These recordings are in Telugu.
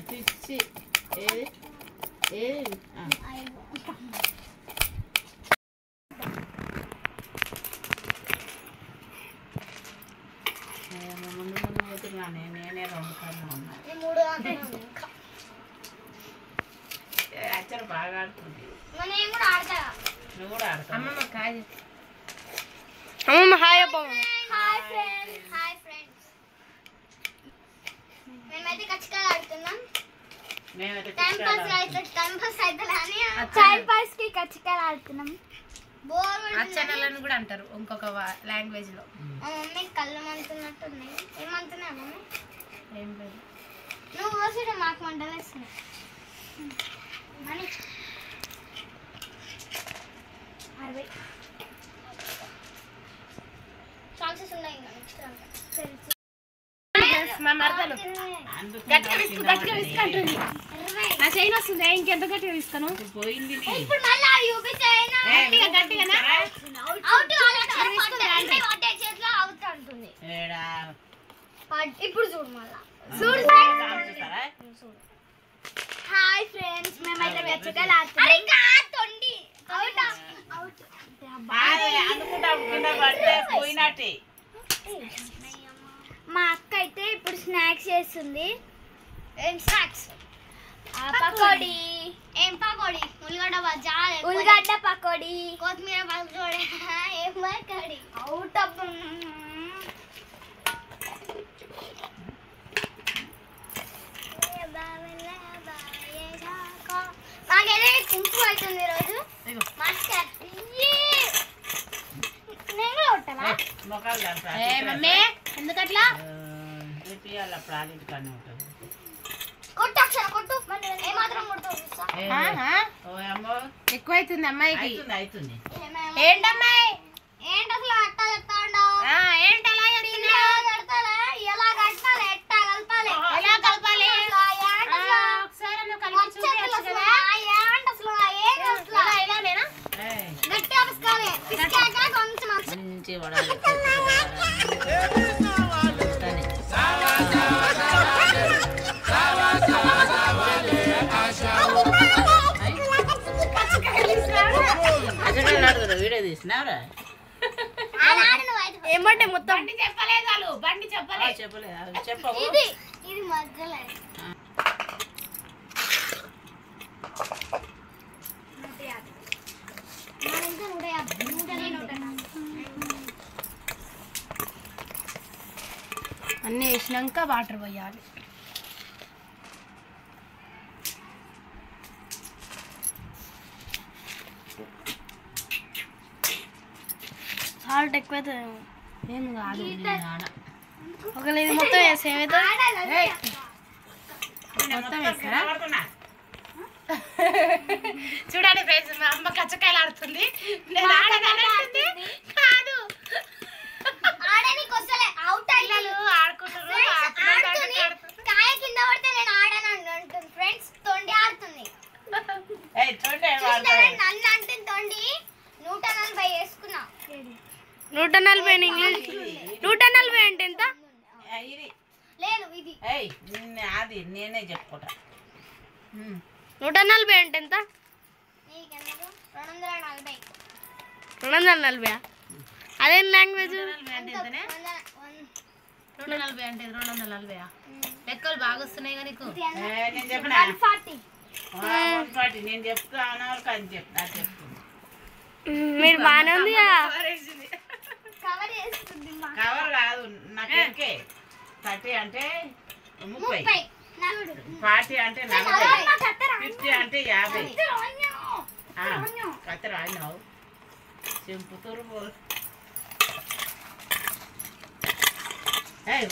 పిచ్చి ఏది ఏది ముందు ముందు పోతున్నాను నేనే 2 కన్నా ఉన్నా అచ్చరు బాగా ఆడుతుంది నువ్వు కూడా ఆడతావు అమ్మమ్మ హాయ్ మేమైతే కచ్చికాయలు ఆడుతున్నాం. టైం పాస్ కి కచ్చికాయలు ఆడుతున్నాం. అచ్చనలని కూడా అంటారు ఇంకొక లాంగ్వేజ్ లో. మమ్మీ కళ్ళు మంటున్నట్టున్నాయి. ఏమంటున్నావు మమ్మీ? ఏం లేదు. నువ్వు వస్తే మాకు మంటలు వేస్తున్నాయి. ఛాన్సెస్ ఉన్నాయి. మా మరదలు గట్టిగా విసుకుంటుంది. నా చైన్ వస్తుంది. ఇంకెంత గట్టిగా విసుకను పోయింది. ఇప్పుడు చూడు మళ్ళా చూడు. హాయ్ ఫ్రెండ్స్, మేమైతే వెచ్చకాయలు పోయినట్టే. మా అక్క అయితే ఇప్పుడు స్నాక్స్ చేస్తుంది. ఏం స్నాక్స్? పకోడీ. ఏం పకోడీ? ఉల్లిగడ్డ బజ్జా, ఉల్లిగడ్డ పకోడీ, కొత్తిమీర పకోడీ. ఏం పకోడీ? అవుట్ ఆఫ్ నాకైతే కుంకుమ అవుతుంది ఈరోజు. మాస్టర్ నేను కూడా కొట్టాలా? మమ్మీ ఎందుకట్లా కొట్టు అక్షర కొట్టు. ఏమాత్రం కొడుతావు? ఎక్కువ అవుతుంది అమ్మాయికి. అవుతుంది. ఏంటమ్మాయి ఏంటి అసలు అట్టా చెప్తా ఉండవు? ఏంటి అలా కడతాలే ఎలా కట్టాలి? ఎట్టా కలపాలి? ఎలా కలపాలి? ఒకసారి మంచి వడాలి. వీడియో తీసినారా? ఏమంటే మొత్తం చెప్పలేదు. బండి చెప్పలేదు. చెప్పవు. ఇది మధ్యలో అన్నీ వేసినాక వాటర్ పోయాలి. సాల్ట్ ఎక్కువైతే ఏం కాదు. ఒకవేళ ఇది మొత్తం వేసి ఏమైతే మొత్తం వేస్తారా? చూడండి ఫ్రెండ్స్, మా అమ్మ కచ్చకాయలు ఆడుతుంది. నేను ఆడదానంటుంది. కాదు కాయ కింద పడితే నేను ఆడాను అంటుంది ఫ్రెండ్స్. తొండి ఆడుతుంది. నన్ను అంటే తొండి 140 వేసుకున్నా. 140 ఇంగ్లీష్. 140 అంటే ఎంత? లేదు ఇది అది నేనే చెప్పుకుంటా. 140 అంటే ఎంత? 240. 240. అదేం లాంగ్వేజ్? 240 అంటే 240. లెక్కలు బాగా వస్తున్నాయి కదా నీకు. నేను చెప్పిన 140 నేను చెప్తాను. అని చెప్తా చెప్తుంది. మీరు బాగానే ఉంది. కవర్ కాదు నాకు. 30 అంటే 30, 40 అంటే 40, 50 అంటే 50. కత్తెర ఆడినావు చింపుతూరు.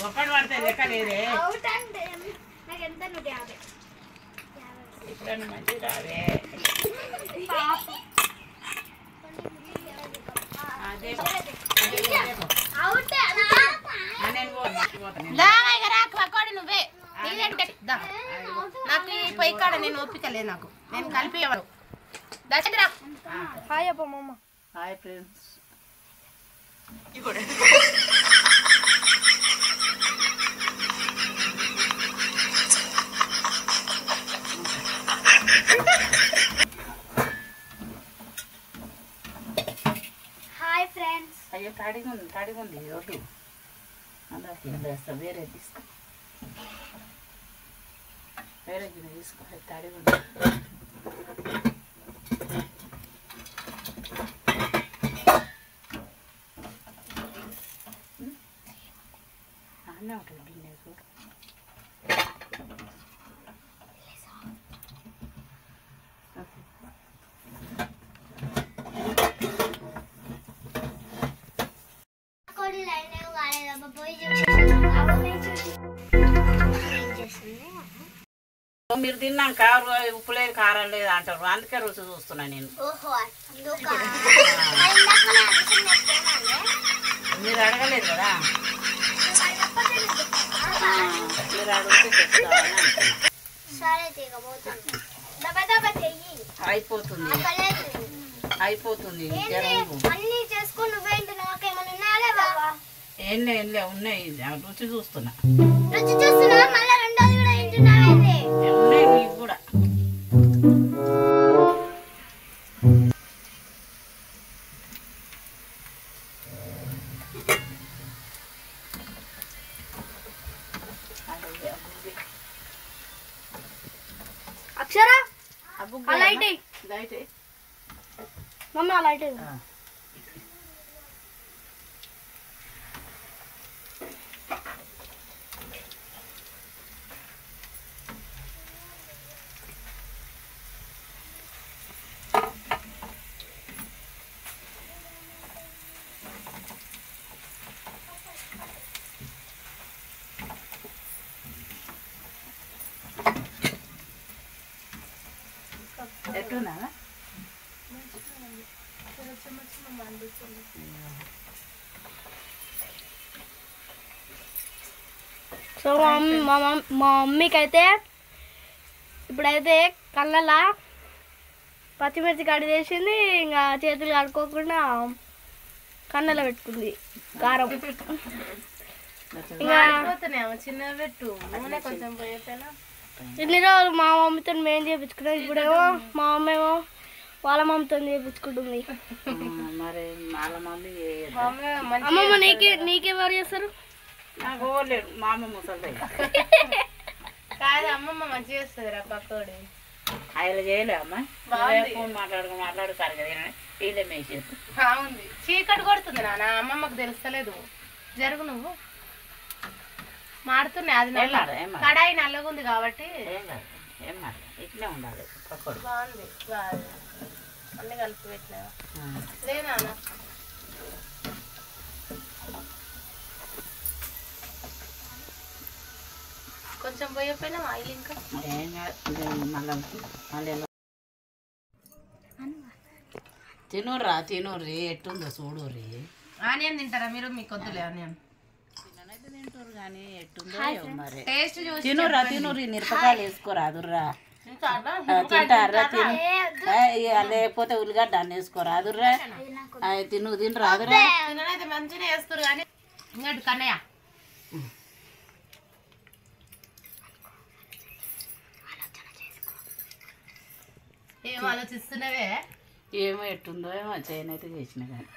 ఒక్కడు పడితే లెక్క లేదే. ఇప్పుడు మంచి రావే. నువ్వే నాకు ఈ పొయ్యి కాడ నేను ఓపికలే. నాకు నేను కలిపి ఎవరు దశరా. హాయ్ అప్ప మమ్మ. Hi friends. Hi friends. అయ్యో తడిగా ఉంది వద్దు అలా వేస్తా వేరే తీసుకో వేరే గిన్నె తీసుకో తడిగా ఉంది అన్నీ ఉంటుంది గిన్నె చూడు పకోడీ లైన్ కాలేదబ్బా పోయి మీరు తిన్నాక ఉప్పు లేదు కారం లేదు అంటారు అందుకే రుచి చూస్తున్నా నేను ఓహో మీరు అడగలేదు కదా మీరు అడిగితే చెప్తామని అనుకున్నా సరే తీగబోతాను దబదబ చెయ్యి అయిపోతుంది అన్ని చేసుకుని నువ్వేంటి నాకేమన్నా ఉన్నాయా బాబా ఎన్లే ఉన్నాయి రుచి చూస్తున్నా రుచి చూస్తున్నా మళ్ళీ రెండోది కూడా తింటున్నావేంటి ఉన్నాయి మీకు కూడా అక్షరా లైట్ మమ్మీ లైట్ ఎట్టున్నా సో మా మమ్మీకి అయితే ఇప్పుడైతే కళ్ళలా పచ్చిమిర్చి కడి చేసింది ఇంకా చేతులు కడుక్కోకుండా కన్నెలో పెట్టుకుంది కారం ఇంకా చిన్న పెట్టు కొంచెం పోయేపోయినా ఇన్ని రోజులు మా మమ్మీతో మేము చేయించుకున్నాం ఇప్పుడేమో మా మమ్మీ ఏమో వాళ్ళ మమ్మీతో చేయించుకుంటుంది మరి వాళ్ళ మమ్మీ అమ్మమ్మ నీకెవరు చేస్తారు నాకు లేదు మా అమ్మ ముసలి కాదు అమ్మమ్మ మంచిగా చేస్తుంది రా పకోడి ఆయన చేయలే అమ్మ ఫోన్ మాట్లాడు సరిగా వీళ్ళే మేసేది బాగుంది చీకటి కొడుతుంది నాన్న అమ్మమ్మకు తెలుస్తలేదు జరుగు నువ్వు మాడుతున్నాయి అది కడాయి నల్లగుంది కాబట్టి ఏం మాట ఇట్లే ఉండాలి పకోడి బాగుంది అన్ని కలిపి పెట్టినా లేదా కొంచెం పోయిపోయినా ఆయిల్ ఇంకా మళ్ళీ తినుర్రి ఎట్టుందో చూడుర్రి ఆనియన్ తింటారా మీరు మీకు వద్దులే ఆనియన్ పిల్లలైతే తింటారు కానీ ఎట్టుందో మరి టేస్ట్ చూసి తినుర్రి మిరపకాయలు వేసుకోరాదుర్రా తింటారా లేకపోతే ఉల్లిగడ్డ అన్న వేసుకోరాదుర్రా తినరాదురా తిననైతే మంచిగా వేస్తారు కానీ ఇంకా కన్నయ్య ఏం ఆలోచిస్తున్నవే ఏమో ఎట్టుందో ఏమో చేయనైతే చేసిన కానీ